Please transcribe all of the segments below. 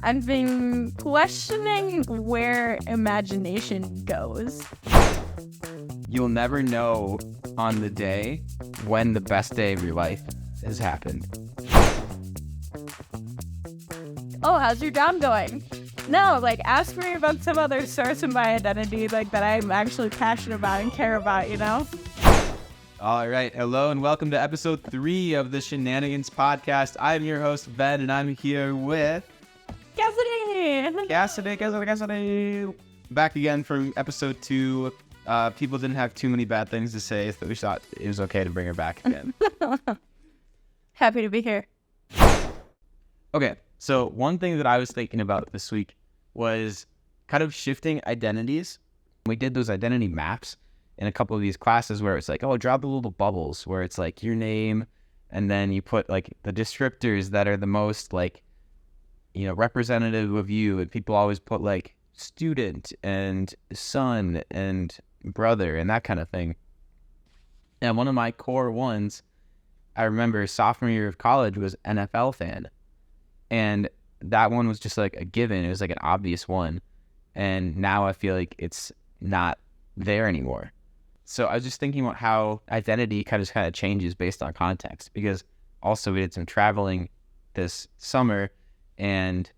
I've been questioning where imagination goes. You'll never know on the day when the best day of your life has happened. Oh, how's your job going? No, like, ask me about some other source of my identity, like, that I'm actually passionate about and care about, you know? All right. Hello and welcome to episode 3 of the Shenanigans podcast. I'm your host, Ben, and I'm here with... Cassidy. Back again from episode 2. People didn't have too many bad things to say, so we thought it was okay to bring her back again. Happy to be here. Okay, so one thing that I was thinking about this week was kind of shifting identities. We did those identity maps in a couple of these classes where it's like, oh, draw the little bubbles where it's like your name, and then you put like the descriptors that are the most like, you know, representative of you, and people always put like student and son and brother and that kind of thing. And one of my core ones, I remember sophomore year of college, was NFL fan. And that one was just like a given. It was like an obvious one. And now I feel like it's not there anymore. So I was just thinking about how identity kind of changes based on context, because also we did some traveling this summer, and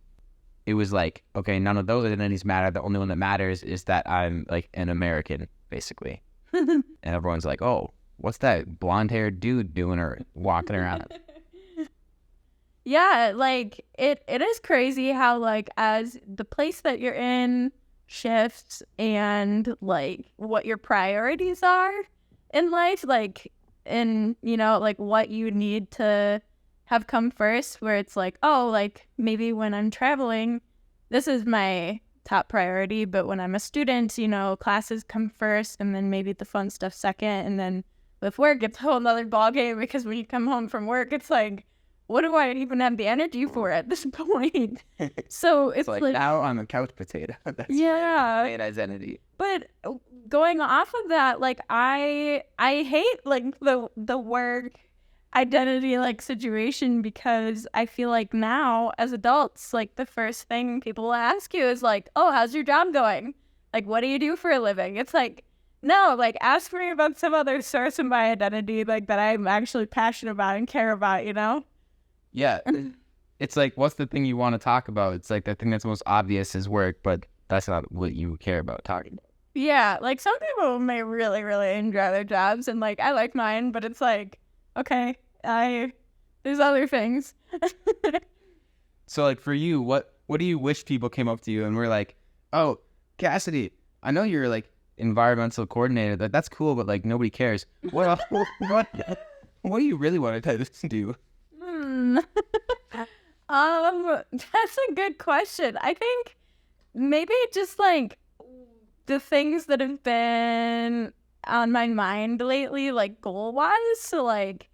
it was like, okay, none of those identities matter. The only one that matters is that I'm like an American, basically. And everyone's like, oh, what's that blonde-haired dude doing or walking around? Yeah, like, it is crazy how, like, as the place that you're in shifts and, like, what your priorities are in life, like, and, you know, like, what you need to have come first, where it's like, oh, like, maybe when I'm traveling, this is my top priority, but when I'm a student, you know, classes come first, and then maybe the fun stuff second, and then with work, it's a whole nother ballgame, because when you come home from work, it's like, what do I even have the energy for at this point? So it's like now I'm a couch potato. That's yeah, my main identity. But going off of that, like, I hate like the work identity like situation, because I feel like now as adults, like, the first thing people will ask you is like, oh, how's your job going? Like, what do you do for a living? It's like, no, like, ask me about some other source of my identity, like, that I'm actually passionate about and care about, you know? Yeah. It's like, what's the thing you want to talk about? It's like the thing that's most obvious is work, but that's not what you care about talking about. Yeah, like, some people may really, really enjoy their jobs, and, like, I like mine, but it's like, okay, there's other things. So, like, for you, what do you wish people came up to you and were like, oh, Cassidy, I know you're, like, environmental coordinator. That's cool, but, like, nobody cares. What do you really want to do? That's a good question. I think maybe just, like, the things that have been on my mind lately, like, goal-wise. So, like,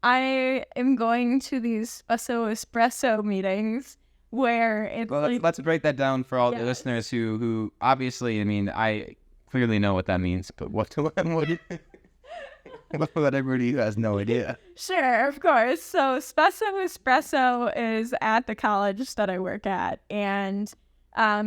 I am going to these espresso meetings where it's let's break that down for all the listeners who obviously, I mean, I clearly know what that means, but what about everybody who has no idea? Sure, of course. So espresso is at the college that I work at, and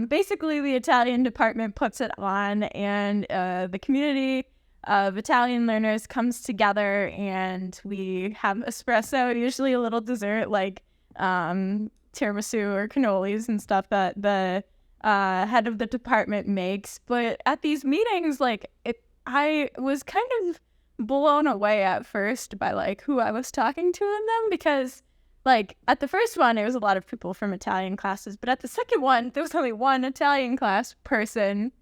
basically the Italian department puts it on, and the community of Italian learners comes together, and we have espresso, usually a little dessert like tiramisu or cannolis and stuff that the head of the department makes. But at these meetings, like, I was kind of blown away at first by, like, who I was talking to in them, because, like, at the first one, it was a lot of people from Italian classes, but at the second one, there was only one Italian class person,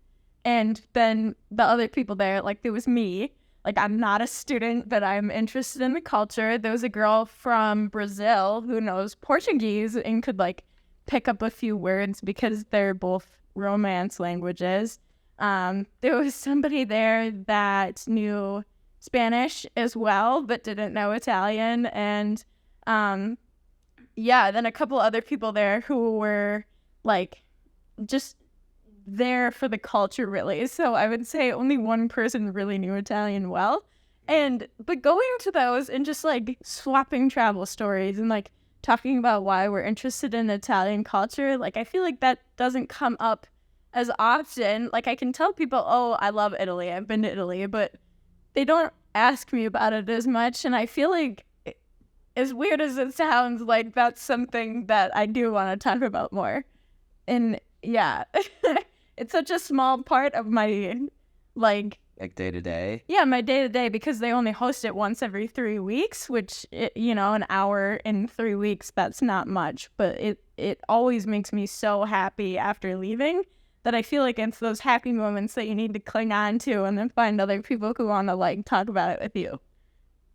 and then the other people there, like, there was me. Like, I'm not a student, but I'm interested in the culture. There was a girl from Brazil who knows Portuguese and could, like, pick up a few words because they're both Romance languages. There was somebody there that knew Spanish as well, but didn't know Italian. And then a couple other people there who were, like, just there for the culture, really. So I would say only one person really knew Italian well. But going to those and just, like, swapping travel stories and, like, talking about why we're interested in Italian culture, like I feel like that doesn't come up as often. Like I can tell people, oh, I love Italy, I've been to Italy, but they don't ask me about it as much. And I feel like, as weird as it sounds, like that's something that I do want to talk about more. And yeah, it's such a small part of my like day to day. Yeah, my day to day, because they only host it once every 3 weeks, which an hour in 3 weeks, that's not much, but it always makes me so happy after leaving that I feel like it's those happy moments that you need to cling on to and then find other people who want to like talk about it with you.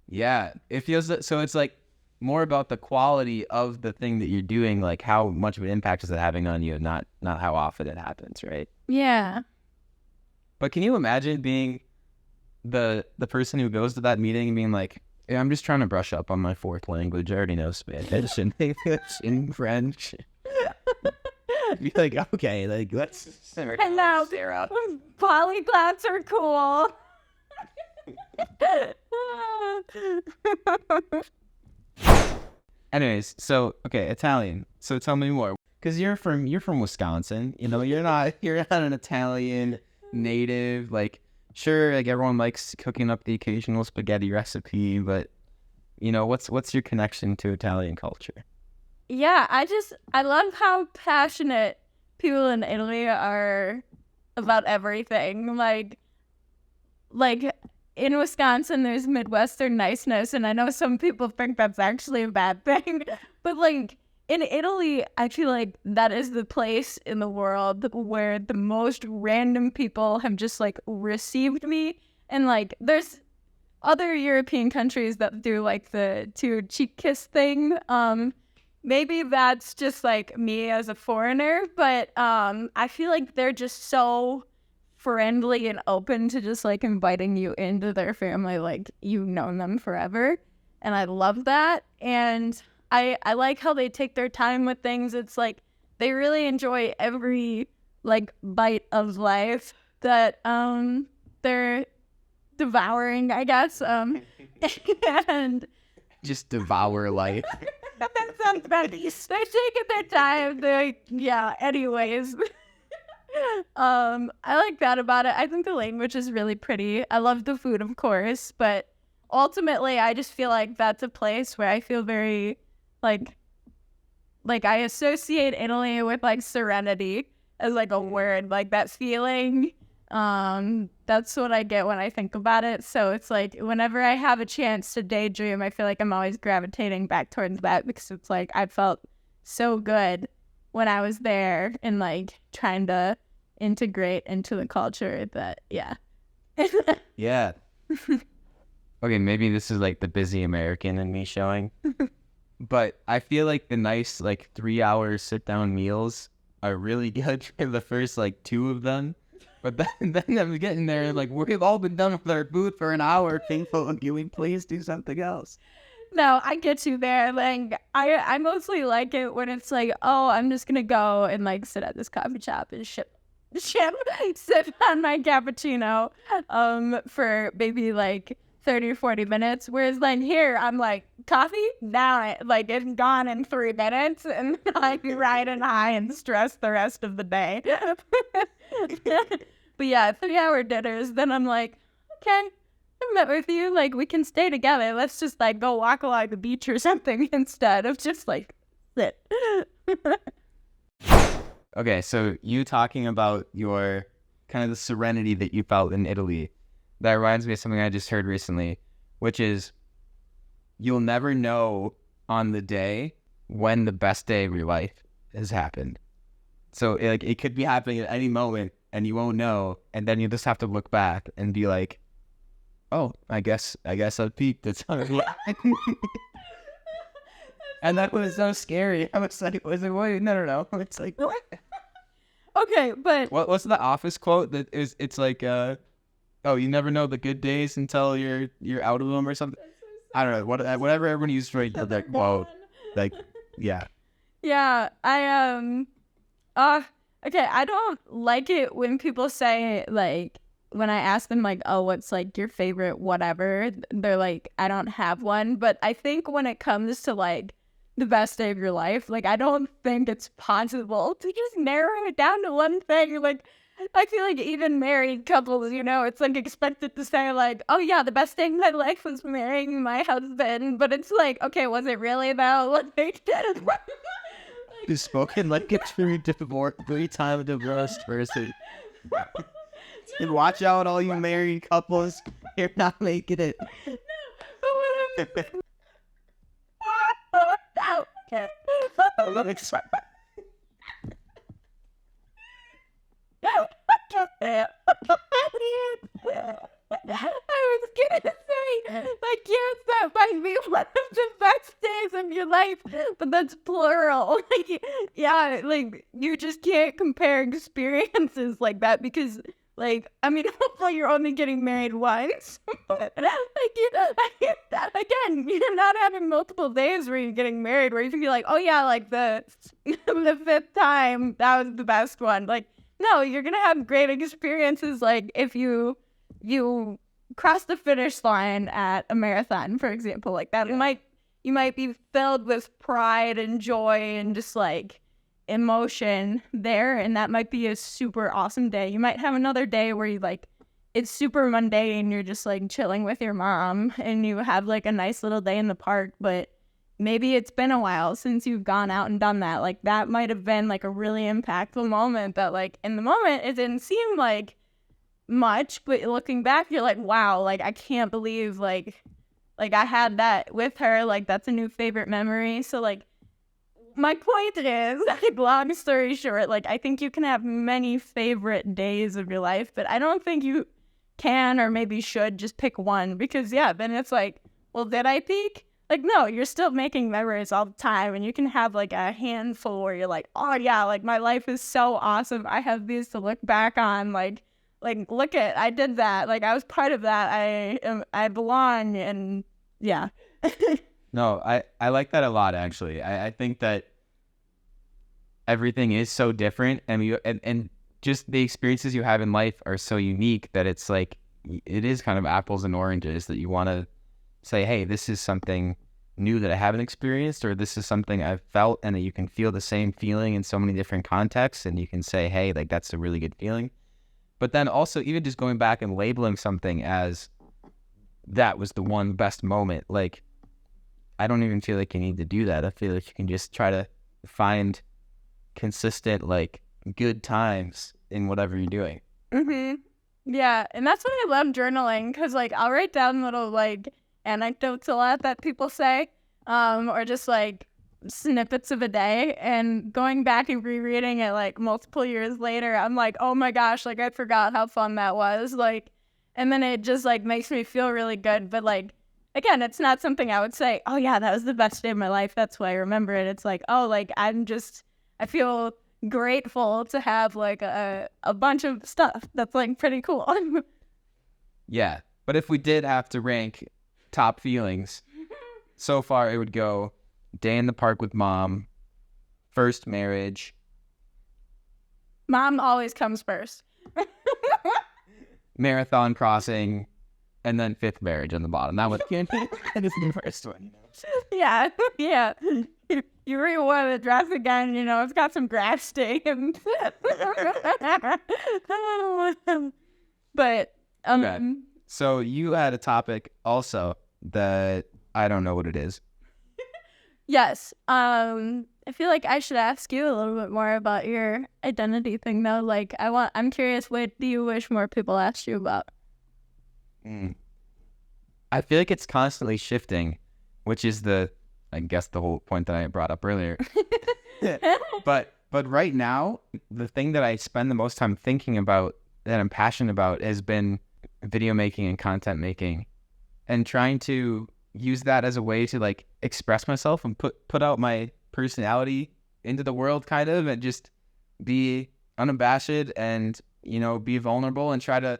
Yeah, it feels so. It's like more about the quality of the thing that you're doing, like how much of an impact is it having on you, not how often it happens, right? Yeah. But can you imagine being the person who goes to that meeting and being like, yeah, I'm just trying to brush up on my fourth language. I already know Spanish and English and French. Be like, okay, like let's simmer down, And now Sarah. polyglots are cool. Anyways, so okay, Italian. So tell me more, because you're from Wisconsin. You're not an Italian native. Like, sure, like everyone likes cooking up the occasional spaghetti recipe, but what's your connection to Italian culture? Yeah, I love how passionate people in Italy are about everything. Like in Wisconsin, there's Midwestern niceness, and I know some people think that's actually a bad thing, but like in Italy, I feel like that is the place in the world where the most random people have just like received me. And like there's other European countries that do like the two cheek kiss thing. Maybe that's just like me as a foreigner, but I feel like they're just so friendly and open to just like inviting you into their family, like you've known them forever. And I love that. And I like how they take their time with things. It's like they really enjoy every like bite of life that they're devouring, I guess. And Just devour life. that sounds bad. They're taking their time. Anyways. I like that about it. I think the language is really pretty. I love the food, of course, but ultimately I just feel like that's a place where I feel very like I associate Italy with like serenity as like a word, like that feeling. That's what I get when I think about it. So it's like whenever I have a chance to daydream, I feel like I'm always gravitating back towards that, because it's like I felt so good when I was there and like trying to integrate into the culture that, yeah. Yeah. Okay, maybe this is like the busy American in me showing, but I feel like the nice like 3-hour sit down meals are really good for the first like 2 of them. But then I'm getting there like we've all been done with our food for an hour. People, can we please do something else? No, I get you there. Like I mostly like it when it's like, oh, I'm just gonna go and like sit at this coffee shop and sip on my cappuccino for maybe like 30 or 40 minutes. Whereas like here, I'm like, coffee? Now like it's gone in 3 minutes, and I'd be riding high and stressed the rest of the day. But yeah, 3-hour dinners, then I'm like, okay, I met with you, like we can stay together. Let's just like go walk along the beach or something instead of just like sit. Okay, so you talking about your kind of the serenity that you felt in Italy, that reminds me of something I just heard recently, which is you'll never know on the day when the best day of your life has happened. So it could be happening at any moment and you won't know, and then you just have to look back and be like, oh, I guess I peaked. It's and that was so scary. I was like, wait, no. It's like, what? Okay, but What's the Office quote that is? It's like, oh, you never know the good days until you're out of them or something. I don't know. Whatever everyone used for that quote. Like, yeah. Yeah, okay, I don't like it when people say, like, when I ask them, like, oh, what's, like, your favorite whatever, they're like, I don't have one. But I think when it comes to, like, the best day of your life. Like, I don't think it's possible to just narrow it down to one thing. Like, I feel like even married couples, it's like expected to say like, oh yeah, the best day of my life was marrying my husband. But it's like, okay, was it really though? Like, You've spoken like a true three-time divorced person. And watch out, all you married couples. You're not making it. I was gonna say, like, yes, that might be one of the best days of your life, but that's plural. Like, yeah, like, you just can't compare experiences like that because, like, I mean, hopefully you're only getting married once. But, like, again, you're not having multiple days where you're getting married where you can be like, oh yeah, like the fifth time, that was the best one. Like, no, you're gonna have great experiences. Like if you cross the finish line at a marathon, for example, like that, you might be filled with pride and joy and just like emotion there, and that might be a super awesome day. You might have another day where you like it's super mundane, you're just like chilling with your mom and you have like a nice little day in the park, but maybe it's been a while since you've gone out and done that. Like that might have been like a really impactful moment that like in the moment it didn't seem like much, but looking back you're like, wow, like I can't believe like I had that with her. Like that's a new favorite memory. So like my point is, like, long story short, like I think you can have many favorite days of your life, but I don't think you can or maybe should just pick one because yeah, then it's like, well, did I peak? Like, no, you're still making memories all the time, and you can have, like, a handful where you're like, oh, yeah, like, my life is so awesome. I have these to look back on. Like look at, I did that. Like, I was part of that. I belong, and, yeah. No, I like that a lot, actually. I think that everything is so different, and just the experiences you have in life are so unique that it's like, it is kind of apples and oranges that you want to say, hey, this is something new that I haven't experienced, or this is something I've felt, and that you can feel the same feeling in so many different contexts, and you can say, hey, like that's a really good feeling. But then also even just going back and labeling something as that was the one best moment, like I don't even feel like you need to do that. I feel like you can just try to find consistent like good times in whatever you're doing. Yeah, and that's why I love journaling, because like I'll write down little like anecdotes a lot that people say, or just like snippets of a day, and going back and rereading it like multiple years later, I'm like, oh my gosh, like I forgot how fun that was, like, and then it just like makes me feel really good. But like again, it's not something I would say, oh yeah, that was the best day of my life, that's why I remember it. It's like, oh, like I feel grateful to have like a bunch of stuff that's like pretty cool. Yeah, but if we did have to rank top feelings, so far it would go day in the park with mom, first marriage. Mom always comes first. Marathon crossing, and then fifth marriage on the bottom. That was the first one, you know? Yeah. You rewind the dress again, it's got some grass stains. But okay. So you had a topic also that I don't know what it is. Yes. I feel like I should ask you a little bit more about your identity thing though. Like I'm curious, what do you wish more people asked you about? I feel like it's constantly shifting, which is I guess the whole point that I brought up earlier. But right now, the thing that I spend the most time thinking about, that I'm passionate about, has been video making and content making, and trying to use that as a way to like express myself and put out my personality into the world, kind of, and just be unabashed and, be vulnerable and try to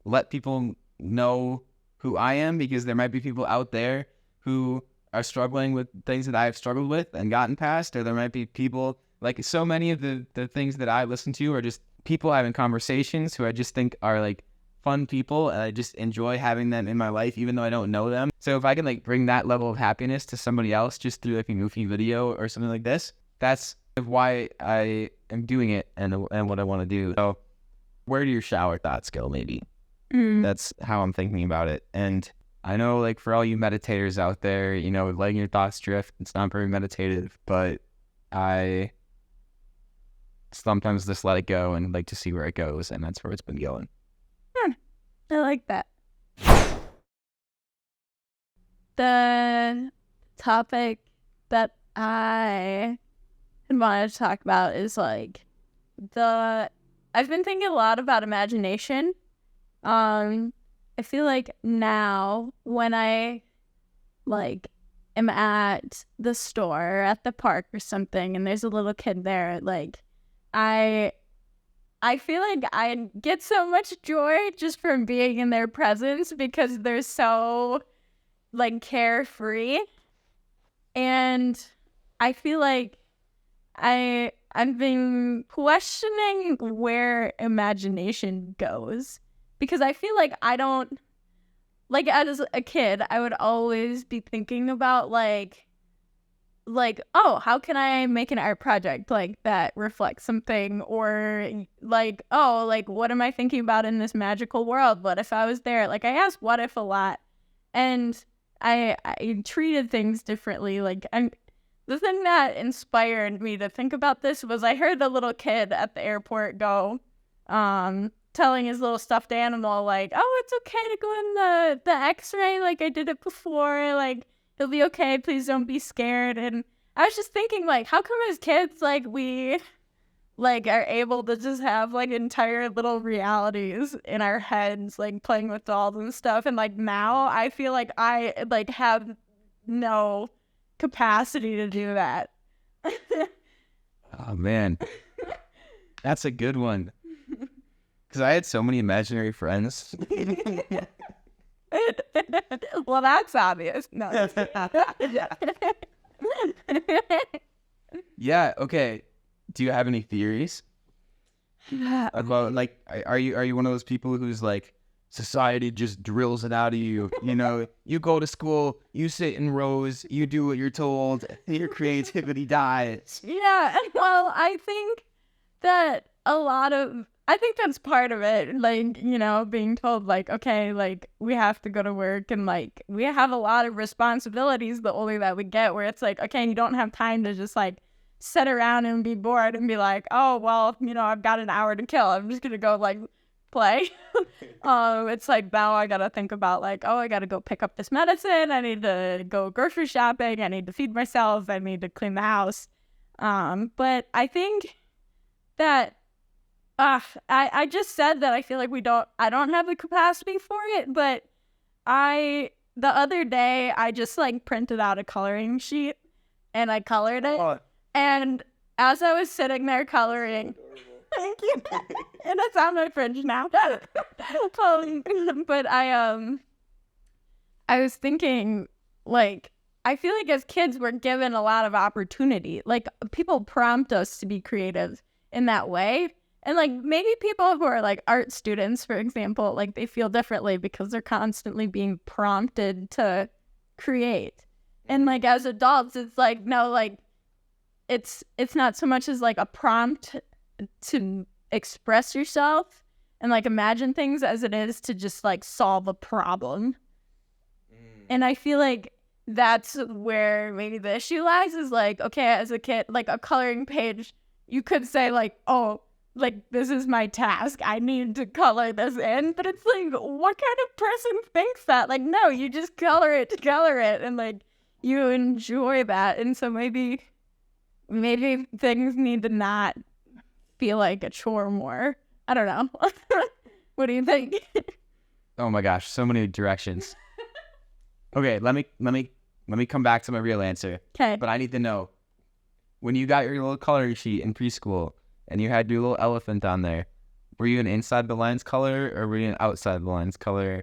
let people know who I am, because there might be people out there who are struggling with things that I've struggled with and gotten past, or there might be people, like so many of the things that I listen to are just people having conversations who I just think are like fun people, and I just enjoy having them in my life, even though I don't know them. So if I can like bring that level of happiness to somebody else just through like a goofy video or something like this, that's why I am doing it and what I want to do. So where do your shower thoughts go? Maybe that's how I'm thinking about it. And I know, like, for all you meditators out there, you know, letting your thoughts drift, it's not very meditative, but I sometimes just let it go and like to see where it goes, and that's where it's been going. I like that. The topic that I wanted to talk about is like I've been thinking a lot about imagination. I feel like now when I like am at the store or at the park or something and there's a little kid there, like I feel like I get so much joy just from being in their presence because they're so like carefree. And I feel like I've been questioning where imagination goes. Because I feel like I don't, like as a kid, I would always be thinking about like, oh, how can I make an art project like that reflects something? Or like, oh, like what am I thinking about in this magical world? What if I was there? Like I asked what if a lot. And I treated things differently. Like the thing that inspired me to think about this was I heard the little kid at the airport go, telling his little stuffed animal, like, oh, it's okay to go in the x-ray, like I did it before, like it'll be okay, please don't be scared. And I was just thinking, like, how come as kids, like, we like are able to just have like entire little realities in our heads, like playing with dolls and stuff, and like now I feel like I like have no capacity to do that. Oh man, that's a good one. Because I had so many imaginary friends. Well, that's obvious. No. Yeah, okay. Do you have any theories about, like, are you one of those people who's like, society just drills it out of you? You know, you go to school, you sit in rows, you do what you're told, your creativity dies. Yeah, well, I think that I think that's part of it, like, you know, being told, like, okay, like, we have to go to work, and, like, we have a lot of responsibilities, the older that we get, where it's like, okay, you don't have time to just, like, sit around and be bored and be like, oh, well, you know, I've got an hour to kill, I'm just gonna go, like, play. It's like, now I gotta think about, like, oh, I gotta go pick up this medicine, I need to go grocery shopping, I need to feed myself, I need to clean the house. But I think that I just said that I feel like I don't have the capacity for it, but the other day I just like printed out a coloring sheet and I colored it. Oh. And as I was sitting there coloring, thank you, and it's on my fridge now. But I was thinking, like, I feel like as kids we're given a lot of opportunity. Like people prompt us to be creative in that way. And, like, maybe people who are, like, art students, for example, like, they feel differently because they're constantly being prompted to create. And, like, as adults, it's, like, no, like, it's not so much as, like, a prompt to express yourself and, like, imagine things as it is to just, like, solve a problem. And I feel like that's where maybe the issue lies is, like, okay, as a kid, like, a coloring page, you could say, like, oh, like, this is my task, I need to color this in, but it's like, what kind of person thinks that? Like, no, you just color it to color it, and, like, you enjoy that, and so maybe things need to not feel like a chore more. I don't know. What do you think? Oh my gosh, so many directions. Okay, let me come back to my real answer. Okay. But I need to know, when you got your little coloring sheet in preschool, and you had your little elephant on there, were you an inside the lines color or were you an outside the lines color?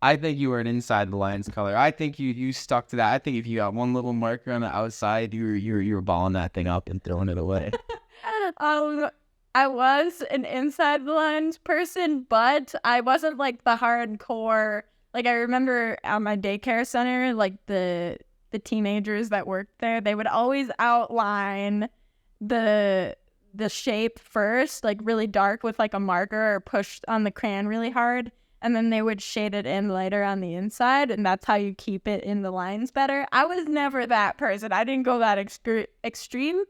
I think you were an inside the lines color. I think you stuck to that. I think if you got one little marker on the outside, you were balling that thing up and throwing it away. I was an inside the lines person, but I wasn't like the hardcore. Like I remember at my daycare center, like the teenagers that worked there, they would always outline the shape first, like really dark with like a marker or push on the crayon really hard, and then they would shade it in lighter on the inside, and that's how you keep it in the lines better. I was never that person. I didn't go that extreme.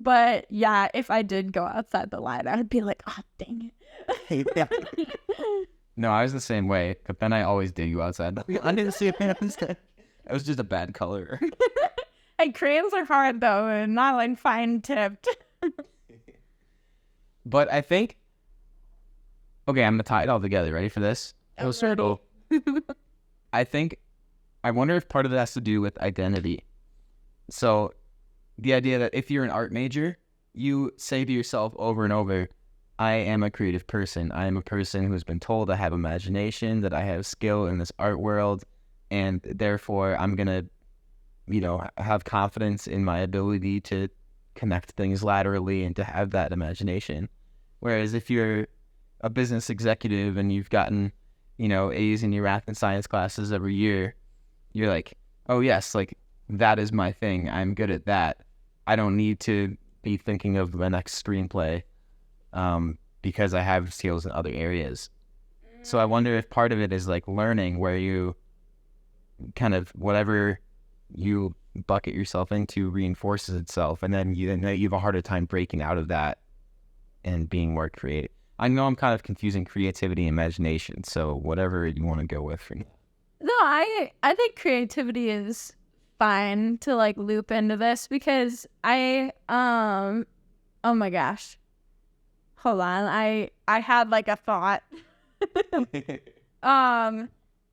But yeah, if I did go outside the line, I would be like, oh, dang it. No, I was the same way, but then I always did go outside. I didn't see it. It was just a bad color. And crayons are hard, though, and not like fine-tipped. But I think... Okay, I'm going to tie it all together. Ready for this? Oh, ready. I wonder if part of that has to do with identity. So... the idea that if you're an art major, you say to yourself over and over, I am a creative person. I am a person who's been told I have imagination, that I have skill in this art world, and therefore I'm going to, have confidence in my ability to connect things laterally and to have that imagination. Whereas if you're a business executive and you've gotten, A's in your math and science classes every year, you're like, oh yes, like that is my thing. I'm good at that. I don't need to be thinking of the next screenplay because I have skills in other areas. So I wonder if part of it is like learning where you kind of whatever you bucket yourself into reinforces itself, and then you have a harder time breaking out of that and being more creative. I know I'm kind of confusing creativity and imagination, so whatever you want to go with for now. No, I think creativity is fine to like loop into this because oh my gosh, hold on, I had like a thought.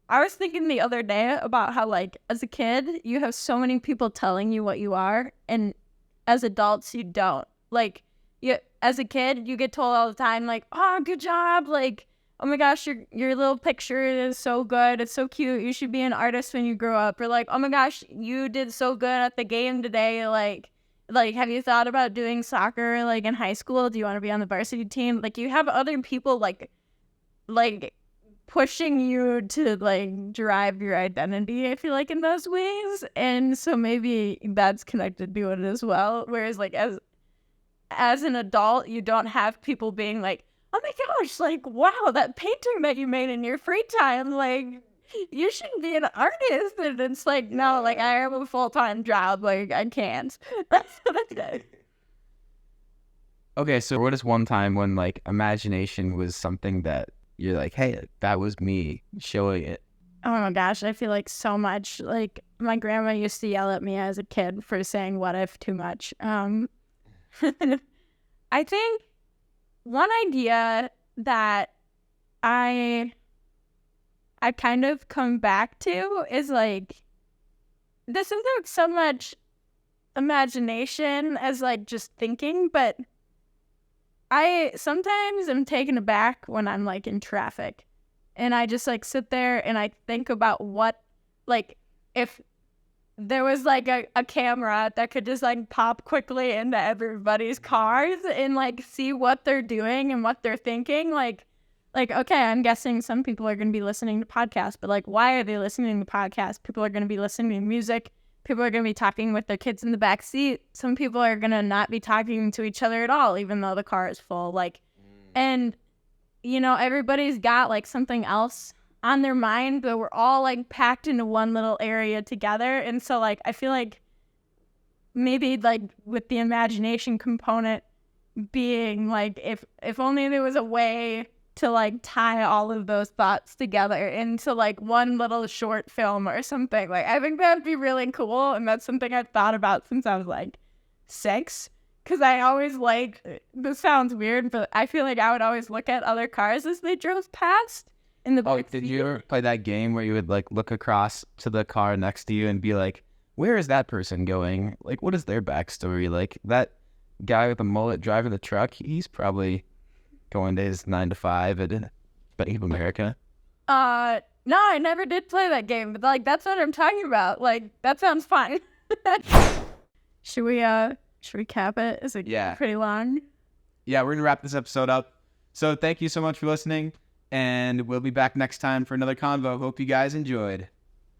I was thinking the other day about how like as a kid you have so many people telling you what you are, and as adults you don't. Like as a kid you get told all the time like, oh, good job, like, oh my gosh, your little picture is so good. It's so cute. You should be an artist when you grow up. Or like, oh my gosh, you did so good at the game today. Like, have you thought about doing soccer like in high school? Do you want to be on the varsity team? Like, you have other people like pushing you to like drive your identity, I feel like, in those ways. And so maybe that's connected to it as well. Whereas like as an adult, you don't have people being like, oh my gosh, like, wow, that painting that you made in your free time, like, you should be an artist. And it's like, no, like, I have a full-time job, like, I can't. That's it. Okay, so what is one time when, like, imagination was something that you're like, hey, that was me showing it? Oh my gosh, I feel like so much. Like, my grandma used to yell at me as a kid for saying what if too much. I think one idea that I kind of come back to is like, this isn't so much imagination as like just thinking, but I sometimes am taken aback when I'm like in traffic and I just like sit there and I think about what, like, if there was like a camera that could just like pop quickly into everybody's cars and like see what they're doing and what they're thinking. Like, okay, I'm guessing some people are going to be listening to podcasts, but like, why are they listening to podcasts? People are going to be listening to music. People are going to be talking with their kids in the back seat. Some people are going to not be talking to each other at all, even though the car is full. Like, and everybody's got like something else on their mind, but we're all like packed into one little area together. And so like I feel like maybe like with the imagination component being like, if only there was a way to like tie all of those thoughts together into like one little short film or something. Like, I think that'd be really cool, and that's something I've thought about since I was like 6. Because I always this sounds weird, but I feel like I would always look at other cars as they drove past in the back seat. Did you ever play that game where you would like look across to the car next to you and be like, where is that person going? Like, what is their backstory? Like, that guy with the mullet driving the truck, he's probably going to his 9 to 5 at Bank of America. No, I never did play that game, but like that's what I'm talking about. Like, that sounds fun. Should we cap it? Is it pretty long? yeah, we're going to wrap this episode up. So thank you so much for listening, and we'll be back next time for another convo. Hope you guys enjoyed.